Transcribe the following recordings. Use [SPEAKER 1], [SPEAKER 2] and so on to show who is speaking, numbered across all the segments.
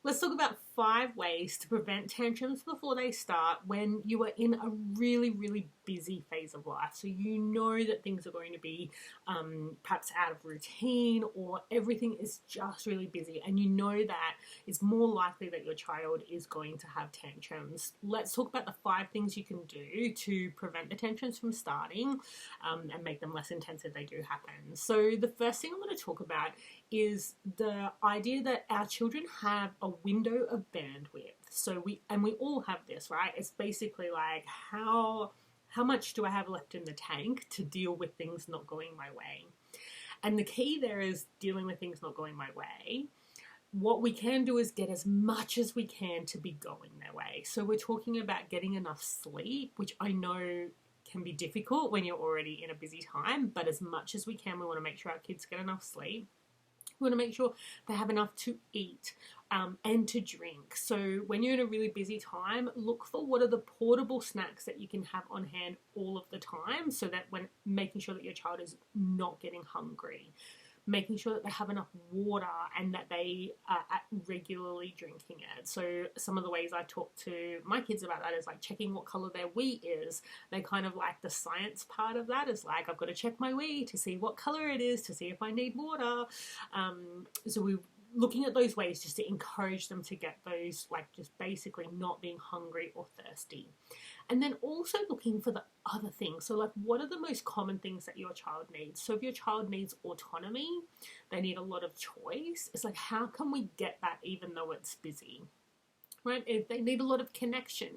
[SPEAKER 1] Let's talk about 5 ways to prevent tantrums before they start when you are in a really, really busy phase of life. So you know that things are going to be perhaps out of routine, or everything is just really busy, and you know that it's more likely that your child is going to have tantrums. Let's talk about the 5 things you can do to prevent the tantrums from starting and make them less intense if they do happen. So the first thing I want to talk about is the idea that our children have a window of bandwidth. So we all have this, right? It's basically like how much do I have left in the tank to deal with things not going my way? And the key there is dealing with things not going my way. What we can do is get as much as we can to be going their way. So we're talking about getting enough sleep, which I know can be difficult when you're already in a busy time, but as much as we can, we want to make sure our kids get enough sleep. We want to make sure they have enough to eat and to drink. So when you're in a really busy time, look for what are the portable snacks that you can have on hand all of the time, so that when making sure that your child is not getting hungry, making sure that they have enough water and that they are regularly drinking it. So some of the ways I talk to my kids about that is like checking what color their wee is. They kind of like the science part of that is like, I've got to check my wee to see what color it is, to see if I need water. So we're looking at those ways just to encourage them to get those, like just basically not being hungry or thirsty. And then also looking for the other things. So like, what are the most common things that your child needs? So if your child needs autonomy, they need a lot of choice. It's like, how can we get that even though it's busy, right? If they need a lot of connection,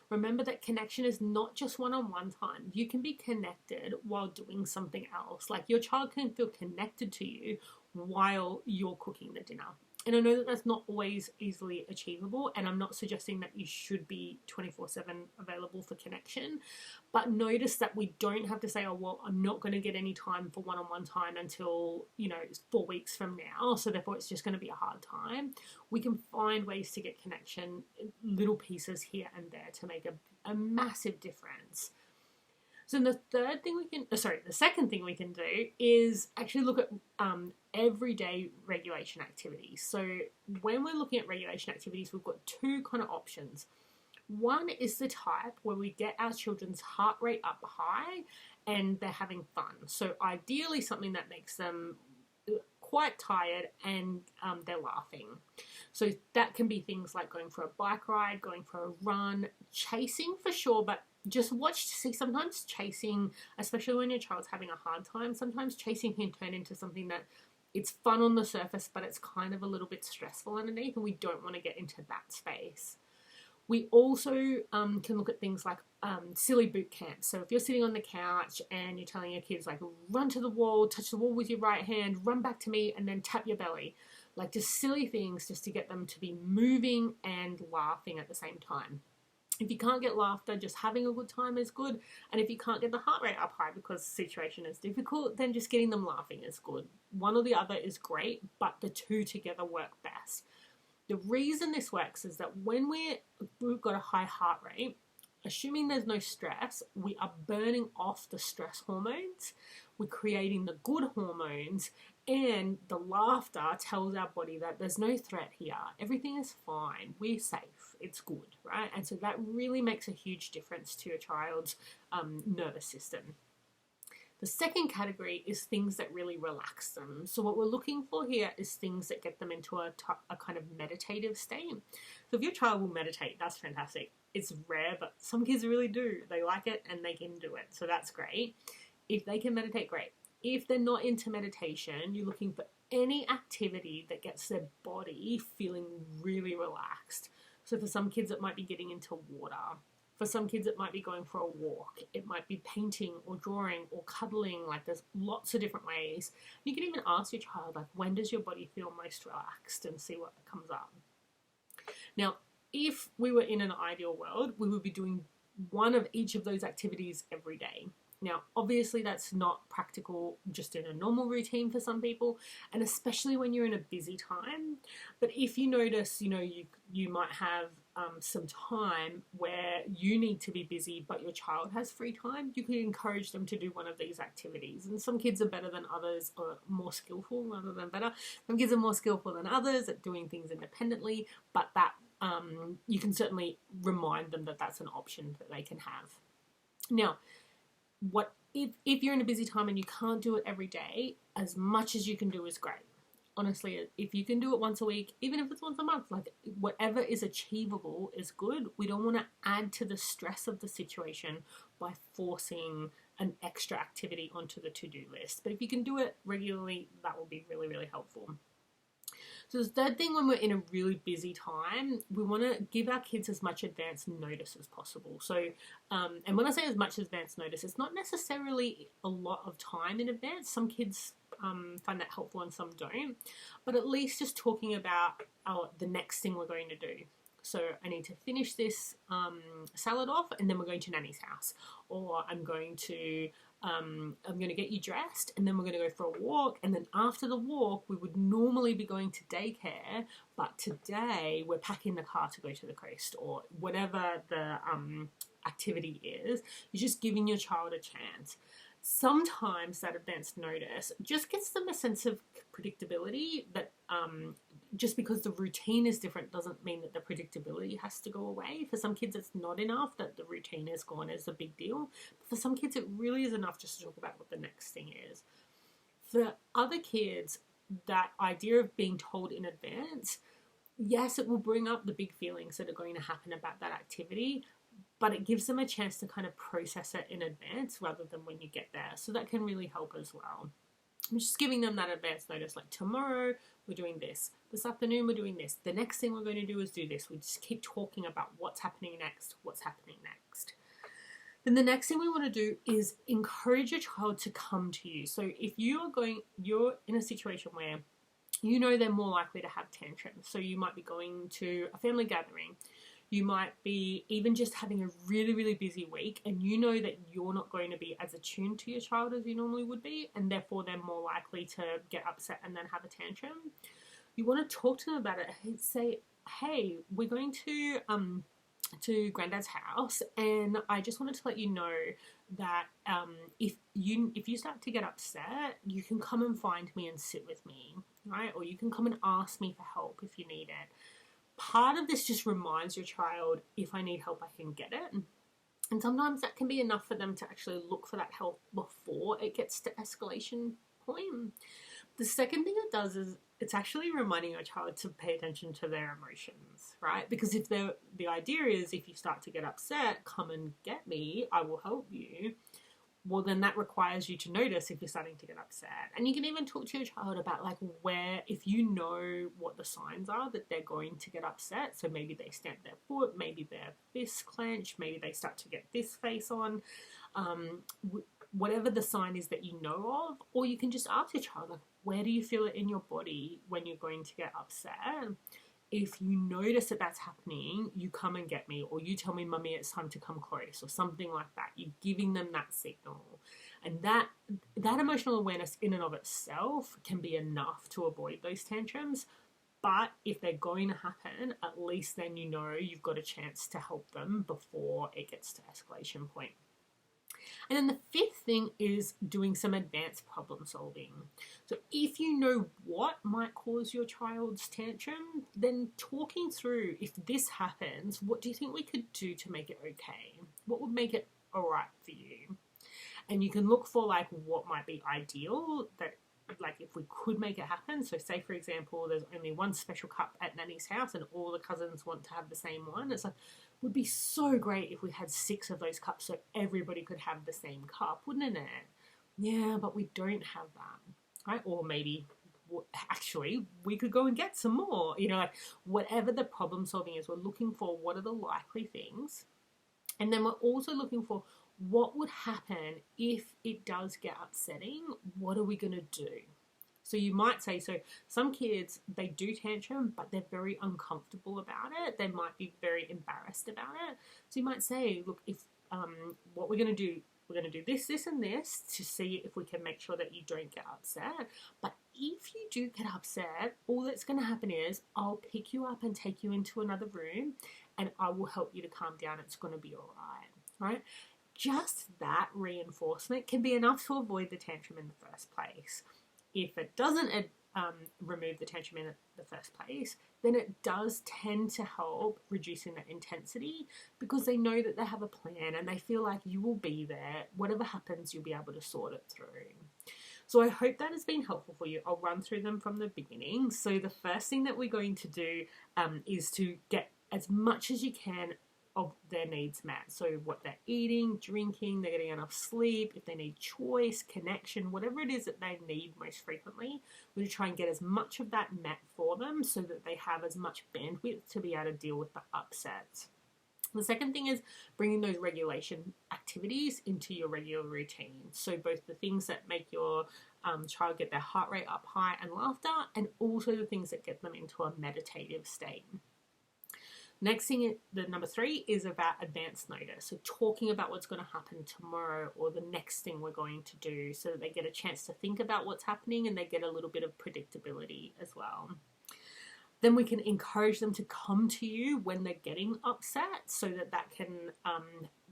[SPEAKER 1] remember that connection is not just one-on-one time. You can be connected while doing something else. Like your child can feel connected to you while you're cooking the dinner. And I know that that's not always easily achievable, and I'm not suggesting that you should be 24/7 available for connection, but notice that we don't have to say, oh, well, I'm not going to get any time for one-on-one time until, 4 weeks from now, so therefore it's just going to be a hard time. We can find ways to get connection, little pieces here and there, to make a massive difference. So the second thing we can do is actually look at everyday regulation activities. So when we're looking at regulation activities, we've got 2 kind of options. One is the type where we get our children's heart rate up high and they're having fun. So ideally something that makes them quite tired and they're laughing. So that can be things like going for a bike ride, going for a run, chasing for sure, but just watch to see. Sometimes chasing, especially when your child's having a hard time, sometimes chasing can turn into something that it's fun on the surface, but it's kind of a little bit stressful underneath, and we don't want to get into that space. We also can look at things like silly boot camp. So if you're sitting on the couch and you're telling your kids, like, run to the wall, touch the wall with your right hand, run back to me, and then tap your belly. Like, just silly things just to get them to be moving and laughing at the same time. If you can't get laughter, just having a good time is good. And if you can't get the heart rate up high because the situation is difficult, then just getting them laughing is good. One or the other is great, but the 2 together work best. The reason this works is that when we've got a high heart rate, assuming there's no stress, we are burning off the stress hormones, we're creating the good hormones, and the laughter tells our body that there's no threat here. Everything is fine. We're safe. It's good, right? And so that really makes a huge difference to your child's nervous system. The second category is things that really relax them. So what we're looking for here is things that get them into a kind of meditative state. So if your child will meditate, that's fantastic. It's rare, but some kids really do. They like it and they can do it. So that's great. If they can meditate, great. If they're not into meditation, you're looking for any activity that gets their body feeling really relaxed. So for some kids, it might be getting into water. For some kids, it might be going for a walk. It might be painting or drawing or cuddling. Like, there's lots of different ways. You can even ask your child, like, when does your body feel most relaxed, and see what comes up. Now, if we were in an ideal world, we would be doing one of each of those activities every day. Now, obviously that's not practical just in a normal routine for some people, and especially when you're in a busy time. But if you notice, you might have some time where you need to be busy, but your child has free time, you can encourage them to do one of these activities. And some kids are better than others, or more skillful rather than better. Some kids are more skillful than others at doing things independently, but that you can certainly remind them that that's an option that they can have. Now, if you're in a busy time and you can't do it every day, as much as you can do is great. Honestly, if you can do it once a week, even if it's once a month, like whatever is achievable is good. We don't want to add to the stress of the situation by forcing an extra activity onto the to-do list. But if you can do it regularly, that will be really, really helpful. So the third thing, when we're in a really busy time, we want to give our kids as much advance notice as possible. So, and when I say as much advance notice, it's not necessarily a lot of time in advance. Some kids find that helpful and some don't. But at least just talking about the next thing we're going to do. So I need to finish this salad off, and then we're going to Nanny's house. Or I'm going to get you dressed, and then we're going to go for a walk, and then after the walk we would normally be going to daycare, but today we're packing the car to go to the coast, or whatever the activity is. You're just giving your child a chance. Sometimes that advanced notice just gets them a sense of predictability, that just because the routine is different doesn't mean that the predictability has to go away. For some kids, it's not enough that the routine is gone as a big deal. But for some kids, it really is enough just to talk about what the next thing is. For other kids, that idea of being told in advance, yes, it will bring up the big feelings that are going to happen about that activity, but it gives them a chance to kind of process it in advance rather than when you get there. So that can really help as well. I'm just giving them that advance notice, like tomorrow we're doing this, this afternoon we're doing this, the next thing we're going to do is do this. We just keep talking about what's happening next. Then the next thing we want to do is encourage your child to come to you. So if you're in a situation where you know they're more likely to have tantrums, so you might be going to a family gathering, you might be even just having a really, really busy week, and you know that you're not going to be as attuned to your child as you normally would be, and therefore they're more likely to get upset and then have a tantrum. You want to talk to them about it and say, hey, we're going to Granddad's house, and I just wanted to let you know that if you start to get upset, you can come and find me and sit with me, right? Or you can come and ask me for help if you need it. Part of this just reminds your child, if I need help, I can get it. And sometimes that can be enough for them to actually look for that help before it gets to escalation point. The second thing it does is it's actually reminding your child to pay attention to their emotions, right? Because if the idea is, if you start to get upset, come and get me, I will help you. Well, then that requires you to notice if you're starting to get upset. And you can even talk to your child about, like, where, if you know what the signs are that they're going to get upset, so maybe they stamp their foot, maybe their fists clench, maybe they start to get this face on, whatever the sign is that you know of, or you can just ask your child, like, where do you feel it in your body when you're going to get upset? If you notice that that's happening, you come and get me, or you tell me, Mummy, it's time to come close, or something like that. You're giving them that signal. And that emotional awareness in and of itself can be enough to avoid those tantrums. But if they're going to happen, at least then you know you've got a chance to help them before it gets to escalation point. And then the fifth thing is doing some advanced problem solving. So if you know what might cause your child's tantrum, then talking through, if this happens, what do you think we could do to make it okay? What would make it all right for you? And you can look for, like, what might be ideal, that, like, if we could make it happen. So say, for example, there's only one special cup at Nanny's house and all the cousins want to have the same one. It's like, it would be so great if we had 6 of those cups so everybody could have the same cup, wouldn't it? Yeah, but we don't have that, right? Or maybe, actually, we could go and get some more. Like, whatever the problem solving is, we're looking for what are the likely things. And then we're also looking for what would happen if it does get upsetting. What are we going to do? So you might say, so some kids, they do tantrum, but they're very uncomfortable about it. They might be very embarrassed about it. So you might say, look, if what we're going to do we're going to do this, this, and this to see if we can make sure that you don't get upset. But if you do get upset, all that's going to happen is I'll pick you up and take you into another room and I will help you to calm down. It's going to be all right? Just that reinforcement can be enough to avoid the tantrum in the first place. If it doesn't remove the tantrum in the first place, then it does tend to help reducing the intensity because they know that they have a plan and they feel like you will be there. Whatever happens, you'll be able to sort it through. So I hope that has been helpful for you. I'll run through them from the beginning. So the first thing that we're going to do is to get as much as you can of their needs met. So what they're eating, drinking, they're getting enough sleep, if they need choice, connection, whatever it is that they need most frequently, we're going to try and get as much of that met for them so that they have as much bandwidth to be able to deal with the upsets. The second thing is bringing those regulation activities into your regular routine. So both the things that make your child get their heart rate up high and laughter, and also the things that get them into a meditative state. Next thing, the number 3 is about advanced notice. So talking about what's going to happen tomorrow or the next thing we're going to do so that they get a chance to think about what's happening and they get a little bit of predictability as well. Then we can encourage them to come to you when they're getting upset so that that can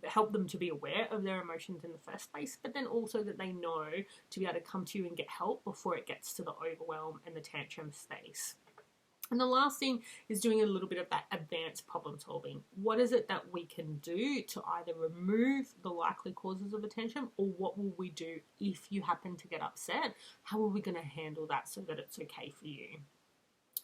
[SPEAKER 1] help them to be aware of their emotions in the first place, but then also that they know to be able to come to you and get help before it gets to the overwhelm and the tantrum space. And the last thing is doing a little bit of that advanced problem solving. What is it that we can do to either remove the likely causes of a tantrum, or what will we do if you happen to get upset? How are we going to handle that so that it's okay for you?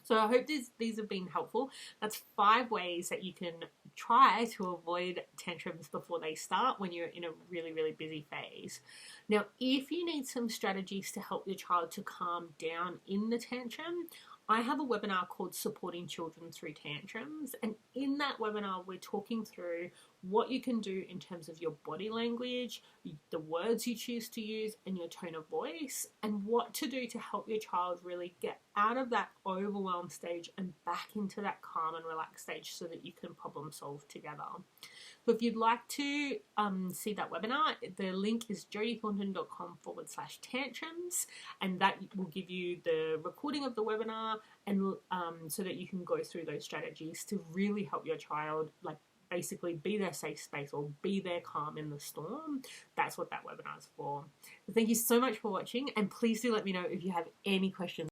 [SPEAKER 1] So I hope these have been helpful. That's 5 ways that you can try to avoid tantrums before they start when you're in a really, really busy phase. Now, if you need some strategies to help your child to calm down in the tantrum, I have a webinar called Supporting Children Through Tantrums, and in that webinar we're talking through what you can do in terms of your body language, the words you choose to use, and your tone of voice, and what to do to help your child really get out of that overwhelmed stage and back into that calm and relaxed stage so that you can problem solve together. So if you'd like to see that webinar, the link is jodithornton.com/tantrums, and that will give you the recording of the webinar, and so that you can go through those strategies to really help your child, like basically be their safe space or be their calm in the storm. That's what that webinar is for. So thank you so much for watching, and please do let me know if you have any questions.